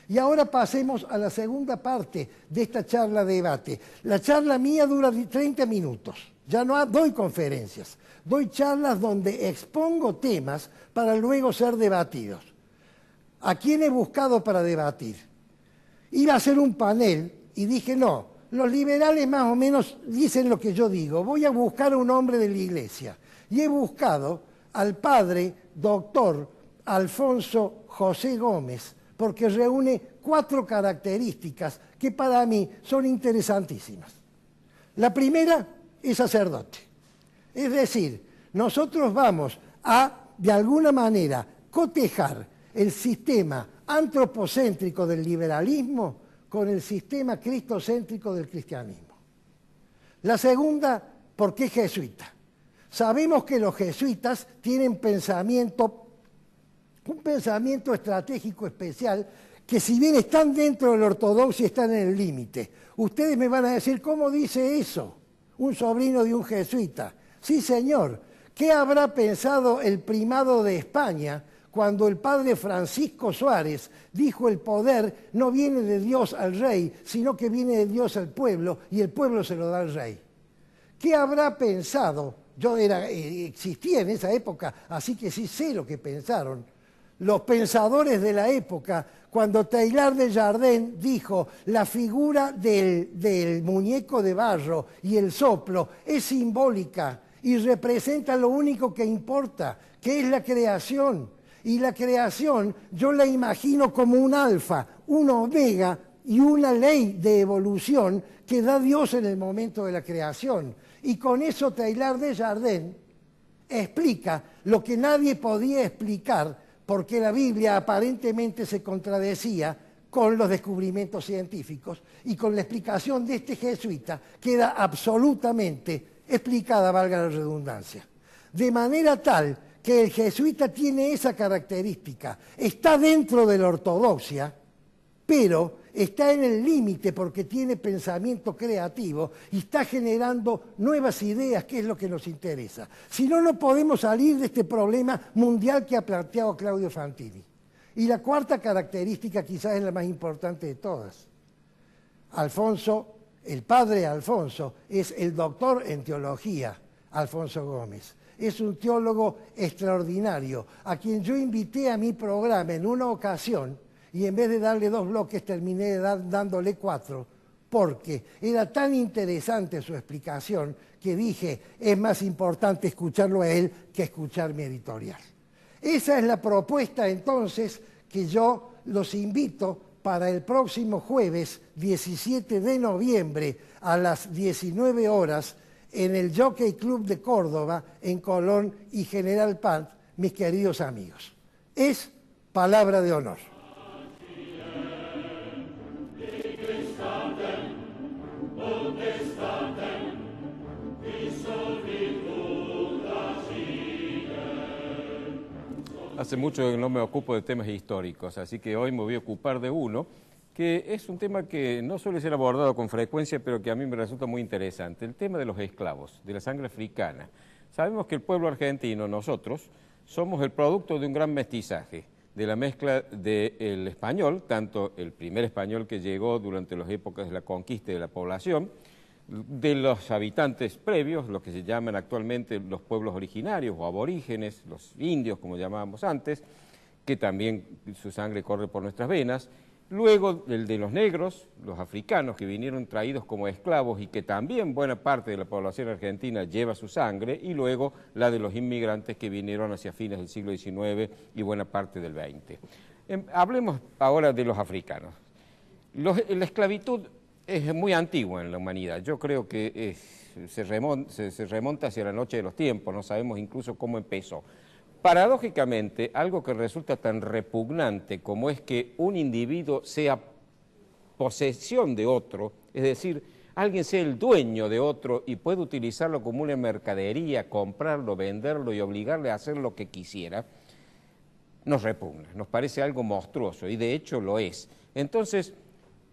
Y ahora pasemos a la segunda parte de esta charla-debate. La charla mía dura 30 minutos. Ya no doy conferencias, doy charlas donde expongo temas para luego ser debatidos. ¿A quién he buscado para debatir? Iba a hacer un panel y dije, no, los liberales más o menos dicen lo que yo digo, voy a buscar a un hombre de la Iglesia. Y he buscado al padre doctor Alfonso José Gómez, porque reúne 4 características que para mí son interesantísimas. La primera es sacerdote. Es decir, nosotros vamos a, de alguna manera, cotejar el sistema antropocéntrico del liberalismo con el sistema cristocéntrico del cristianismo. La segunda, ¿por qué jesuita? Sabemos que los jesuitas tienen un pensamiento estratégico especial, que si bien están dentro de la ortodoxia, están en el límite. Ustedes me van a decir, ¿cómo dice eso un sobrino de un jesuita? Sí, señor. ¿Qué habrá pensado el primado de España cuando el padre Francisco Suárez dijo el poder no viene de Dios al rey, sino que viene de Dios al pueblo y el pueblo se lo da al rey? ¿Qué habrá pensado? Yo existía en esa época, así que sí sé lo que pensaron los pensadores de la época cuando Teilhard de Chardin dijo la figura del muñeco de barro y el soplo es simbólica y representa lo único que importa, que es la creación. Y la creación yo la imagino como un alfa, un omega y una ley de evolución que da Dios en el momento de la creación. Y con eso Teilhard de Chardin explica lo que nadie podía explicar porque la Biblia aparentemente se contradecía con los descubrimientos científicos y con la explicación de este jesuita queda absolutamente explicada, valga la redundancia. De manera tal que el jesuita tiene esa característica, está dentro de la ortodoxia, pero está en el límite porque tiene pensamiento creativo y está generando nuevas ideas, que es lo que nos interesa. Si no, no podemos salir de este problema mundial que ha planteado Claudio Fantini. Y la cuarta característica quizás es la más importante de todas. Alfonso, el padre Alfonso, es el doctor en teología, Alfonso Gómez. Es un teólogo extraordinario, a quien yo invité a mi programa en una ocasión, y en vez de darle 2 bloques terminé dándole 4, porque era tan interesante su explicación que dije, es más importante escucharlo a él que escuchar mi editorial. Esa es la propuesta entonces que yo los invito para el próximo jueves 17 de noviembre a las 19 horas en el Jockey Club de Córdoba, en Colón y General Paz, mis queridos amigos. Es palabra de honor. Hace mucho que no me ocupo de temas históricos, así que hoy me voy a ocupar de uno, que es un tema que no suele ser abordado con frecuencia, pero que a mí me resulta muy interesante, el tema de los esclavos, de la sangre africana. Sabemos que el pueblo argentino, nosotros, somos el producto de un gran mestizaje, de la mezcla del español, tanto el primer español que llegó durante las épocas de la conquista de la población, de los habitantes previos, los que se llaman actualmente los pueblos originarios o aborígenes, los indios como llamábamos antes, que también su sangre corre por nuestras venas, luego el de los negros, los africanos que vinieron traídos como esclavos y que también buena parte de la población argentina lleva su sangre, y luego la de los inmigrantes que vinieron hacia fines del siglo XIX y buena parte del XX. Hablemos ahora de los africanos. La esclavitud es muy antigua en la humanidad. Yo creo que se remonta hacia la noche de los tiempos, no sabemos incluso cómo empezó. Paradójicamente, algo que resulta tan repugnante como es que un individuo sea posesión de otro, es decir, alguien sea el dueño de otro y puede utilizarlo como una mercadería, comprarlo, venderlo y obligarle a hacer lo que quisiera, nos repugna, nos parece algo monstruoso y de hecho lo es. Entonces,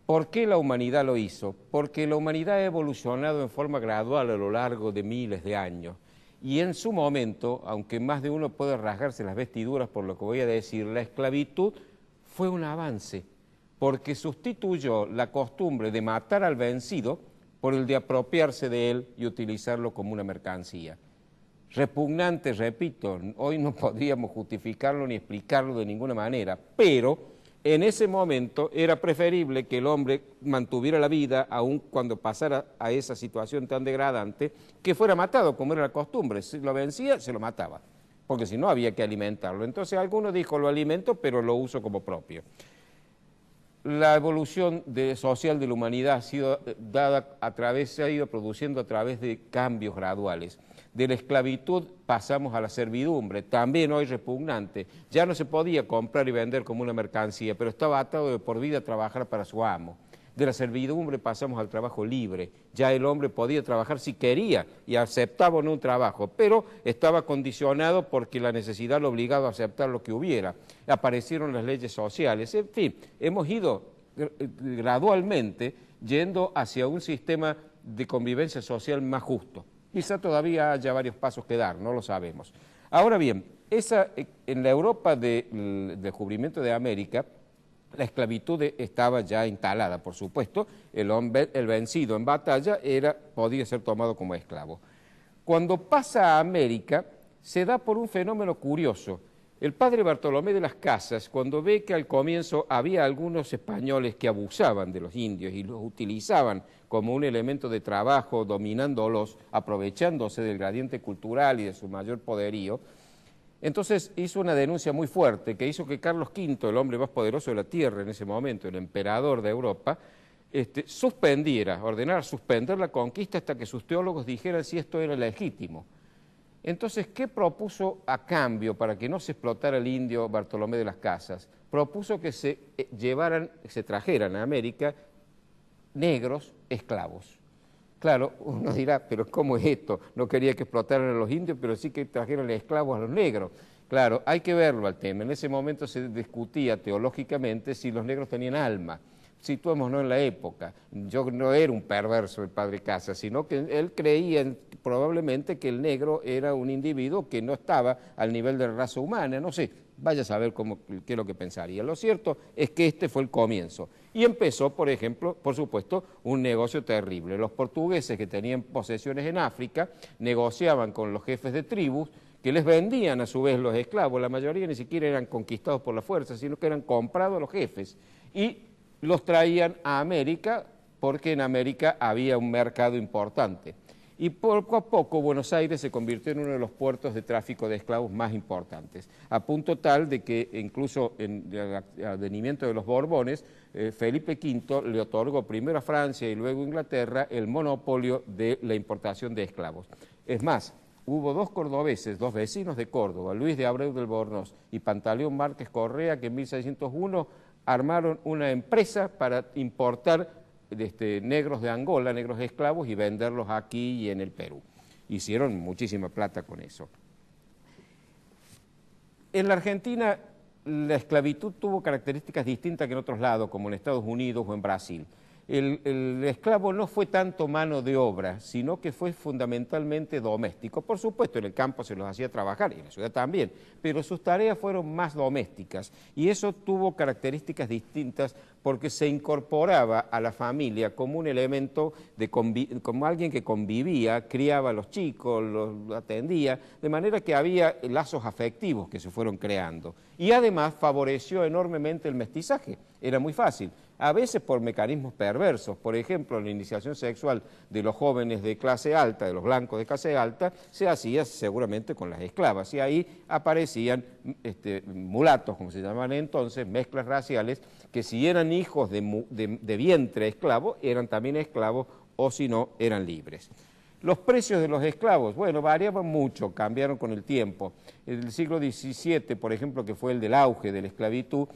¿por qué la humanidad lo hizo? Porque la humanidad ha evolucionado en forma gradual a lo largo de miles de años. Y en su momento, aunque más de uno puede rasgarse las vestiduras por lo que voy a decir, la esclavitud fue un avance, porque sustituyó la costumbre de matar al vencido por el de apropiarse de él y utilizarlo como una mercancía. Repugnante, repito, hoy no podríamos justificarlo ni explicarlo de ninguna manera, pero en ese momento era preferible que el hombre mantuviera la vida, aun cuando pasara a esa situación tan degradante, que fuera matado, como era la costumbre. Si lo vencía, se lo mataba, porque si no había que alimentarlo. Entonces alguno dijo, lo alimento, pero lo uso como propio. La evolución social de la humanidad ha sido se ha ido produciendo a través de cambios graduales. De la esclavitud pasamos a la servidumbre, también hoy repugnante. Ya no se podía comprar y vender como una mercancía, pero estaba atado de por vida a trabajar para su amo. De la servidumbre pasamos al trabajo libre. Ya el hombre podía trabajar si quería y aceptaba o no un trabajo, pero estaba condicionado porque la necesidad lo obligaba a aceptar lo que hubiera. Aparecieron las leyes sociales. En fin, hemos ido gradualmente yendo hacia un sistema de convivencia social más justo. Quizá todavía haya varios pasos que dar, no lo sabemos. Ahora bien, en la Europa del descubrimiento de América, la esclavitud estaba ya instalada, por supuesto, el vencido en batalla podía ser tomado como esclavo. Cuando pasa a América, se da por un fenómeno curioso. El padre Bartolomé de las Casas, cuando ve que al comienzo había algunos españoles que abusaban de los indios y los utilizaban como un elemento de trabajo, dominándolos, aprovechándose del gradiente cultural y de su mayor poderío, entonces hizo una denuncia muy fuerte que hizo que Carlos V, el hombre más poderoso de la tierra en ese momento, el emperador de Europa, ordenara suspender la conquista hasta que sus teólogos dijeran si esto era legítimo. Entonces, ¿qué propuso a cambio para que no se explotara el indio Bartolomé de las Casas? Propuso que se trajeran a América negros esclavos. Claro, uno dirá, pero ¿cómo es esto? No quería que explotaran a los indios, pero sí que trajeran esclavos a los negros. Claro, hay que verlo al tema. En ese momento se discutía teológicamente si los negros tenían alma. Situémonos en la época. Yo no era un perverso el padre Casas, sino que él creía probablemente que el negro era un individuo que no estaba al nivel de la raza humana, no sé, vaya a saber qué es lo que pensaría. Lo cierto es que este fue el comienzo. Y empezó, por ejemplo, por supuesto, un negocio terrible. Los portugueses que tenían posesiones en África negociaban con los jefes de tribus que les vendían a su vez los esclavos. La mayoría ni siquiera eran conquistados por la fuerza, sino que eran comprados a los jefes. Y los traían a América porque en América había un mercado importante. Y poco a poco Buenos Aires se convirtió en uno de los puertos de tráfico de esclavos más importantes, a punto tal de que incluso en el advenimiento de los Borbones, Felipe V le otorgó primero a Francia y luego a Inglaterra el monopolio de la importación de esclavos. Es más, hubo dos cordobeses, dos vecinos de Córdoba, Luis de Abreu del Bornoz y Pantaleón Márquez Correa, que en 1601 armaron una empresa para importar negros de Angola, negros esclavos, y venderlos aquí y en el Perú. Hicieron muchísima plata con eso. En la Argentina la esclavitud tuvo características distintas que en otros lados, como en Estados Unidos o en Brasil. El esclavo no fue tanto mano de obra, sino que fue fundamentalmente doméstico. Por supuesto, en el campo se los hacía trabajar, y en la ciudad también, pero sus tareas fueron más domésticas, y eso tuvo características distintas porque se incorporaba a la familia como un elemento, como alguien que convivía, criaba a los chicos, los atendía, de manera que había lazos afectivos que se fueron creando. Y además favoreció enormemente el mestizaje, era muy fácil. A veces por mecanismos perversos, por ejemplo, la iniciación sexual de los jóvenes de clase alta, de los blancos de clase alta, se hacía seguramente con las esclavas, y ahí aparecían mulatos, como se llamaban entonces, mezclas raciales, que si eran hijos de vientre esclavo, eran también esclavos, o si no, eran libres. Los precios de los esclavos, bueno, variaban mucho, cambiaron con el tiempo. En el siglo XVII, por ejemplo, que fue el del auge de la esclavitud,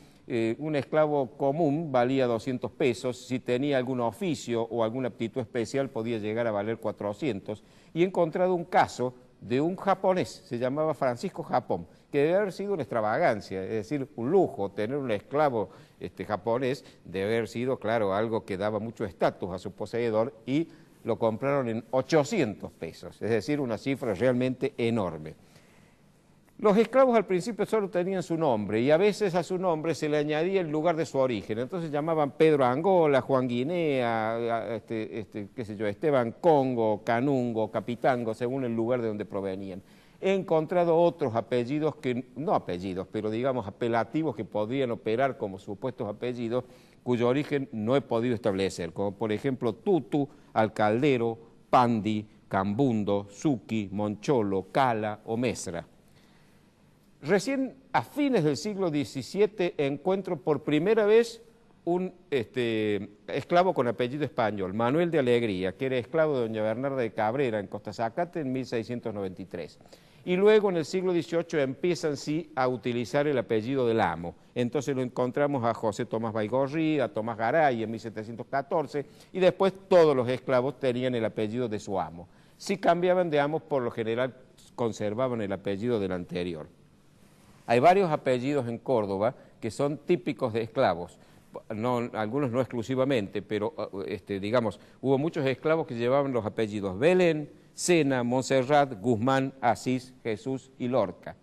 un esclavo común valía 200 pesos, si tenía algún oficio o alguna aptitud especial podía llegar a valer 400, y he encontrado un caso de un japonés, se llamaba Francisco Japón, que debe haber sido una extravagancia, es decir, un lujo, tener un esclavo japonés, debe haber sido, claro, algo que daba mucho estatus a su poseedor, y lo compraron en 800 pesos, es decir, una cifra realmente enorme. Los esclavos al principio solo tenían su nombre, y a veces a su nombre se le añadía el lugar de su origen. Entonces llamaban Pedro Angola, Juan Guinea, qué sé yo, Esteban Congo, Canungo, Capitango, según el lugar de donde provenían. He encontrado otros apellidos, no apellidos, pero digamos apelativos que podrían operar como supuestos apellidos, cuyo origen no he podido establecer, como por ejemplo Tutu, Alcaldero, Pandi, Cambundo, Suki, Moncholo, Cala o Mesra. Recién a fines del siglo XVII encuentro por primera vez un esclavo con apellido español, Manuel de Alegría, que era esclavo de doña Bernarda de Cabrera en Costa Zacate en 1693. Y luego en el siglo XVIII empiezan sí a utilizar el apellido del amo. Entonces lo encontramos a José Tomás Baigorri, a Tomás Garay en 1714, y después todos los esclavos tenían el apellido de su amo. Si cambiaban de amos, por lo general conservaban el apellido del anterior. Hay varios apellidos en Córdoba que son típicos de esclavos, algunos no exclusivamente, pero digamos, hubo muchos esclavos que llevaban los apellidos Belén, Sena, Montserrat, Guzmán, Asís, Jesús y Lorca.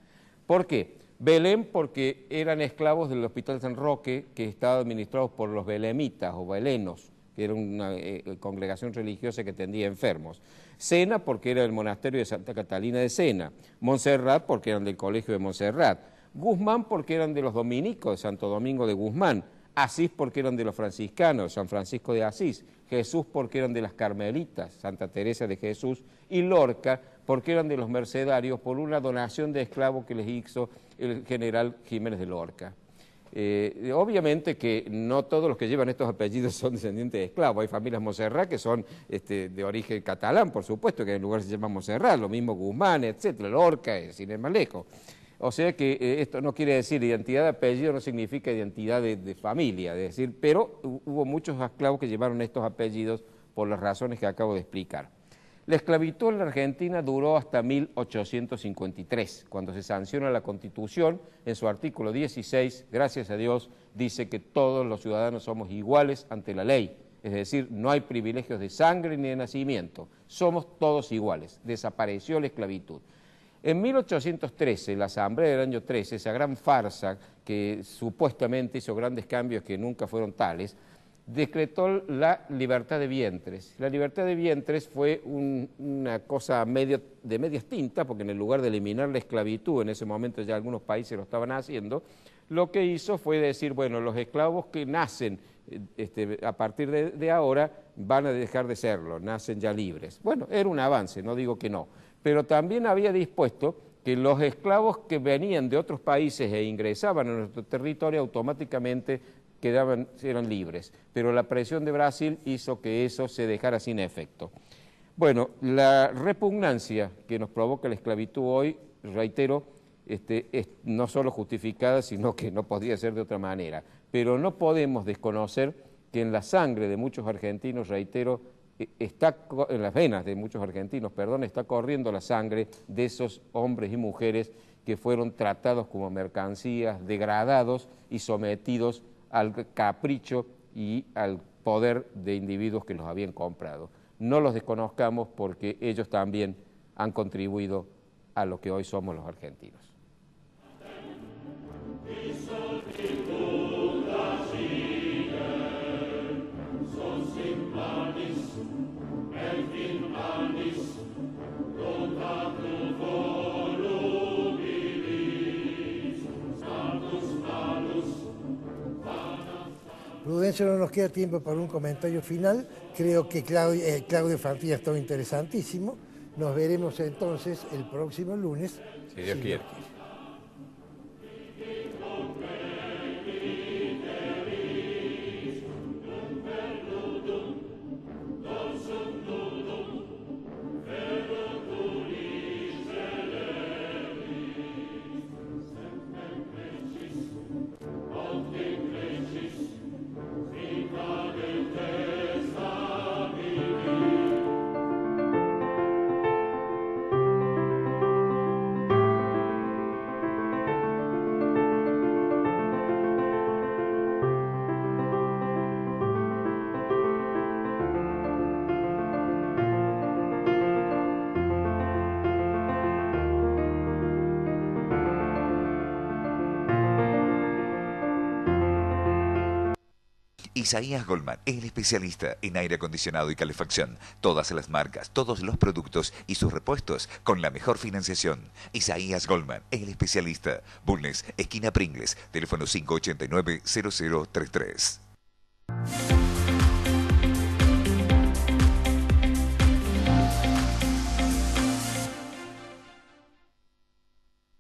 ¿Por qué? Belén porque eran esclavos del Hospital San Roque, que estaba administrado por los belemitas o belenos, que era una congregación religiosa que atendía enfermos. Sena porque era el monasterio de Santa Catalina de Sena. Montserrat porque eran del colegio de Montserrat. Guzmán porque eran de los dominicos de Santo Domingo de Guzmán. Asís porque eran de los franciscanos, San Francisco de Asís. Jesús porque eran de las carmelitas, Santa Teresa de Jesús. Y Lorca porque eran de los mercedarios por una donación de esclavos que les hizo el general Jiménez de Lorca. Obviamente que no todos los que llevan estos apellidos son descendientes de esclavos. Hay familias Montserrat que son de origen catalán, por supuesto, que en lugar se llama Montserrat, lo mismo Guzmán, etcétera, Lorca, sin ir más lejos. O sea que esto no quiere decir identidad de apellido, no significa identidad de familia, es decir, pero hubo muchos esclavos que llevaron estos apellidos por las razones que acabo de explicar. La esclavitud en la Argentina duró hasta 1853, cuando se sanciona la Constitución, en su artículo 16, gracias a Dios, dice que todos los ciudadanos somos iguales ante la ley, es decir, no hay privilegios de sangre ni de nacimiento, somos todos iguales, desapareció la esclavitud. En 1813, la Asamblea del año 13, esa gran farsa que supuestamente hizo grandes cambios que nunca fueron tales, decretó la libertad de vientres. La libertad de vientres fue una cosa de medias tintas, porque en el lugar de eliminar la esclavitud, en ese momento ya algunos países lo estaban haciendo, lo que hizo fue decir, bueno, los esclavos que nacen a partir de ahora van a dejar de serlo, nacen ya libres. Bueno, era un avance, no digo que no, pero también había dispuesto que los esclavos que venían de otros países e ingresaban a nuestro territorio automáticamente eran libres, pero la presión de Brasil hizo que eso se dejara sin efecto. Bueno, la repugnancia que nos provoca la esclavitud hoy, reitero, es no solo justificada, sino que no podría ser de otra manera, pero no podemos desconocer que en la sangre de muchos argentinos, reitero, en las venas de muchos argentinos, perdón, está corriendo la sangre de esos hombres y mujeres que fueron tratados como mercancías, degradados y sometidos al capricho y al poder de individuos que los habían comprado. No los desconozcamos porque ellos también han contribuido a lo que hoy somos los argentinos. Prudencio, no nos queda tiempo para un comentario final. Creo que Claudio Fantina estuvo interesantísimo. Nos veremos entonces el próximo lunes. Si Dios quiere. Isaías Goldman, el especialista en aire acondicionado y calefacción. Todas las marcas, todos los productos y sus repuestos con la mejor financiación. Isaías Goldman, el especialista. Bulnes, esquina Pringles, teléfono 589-0033.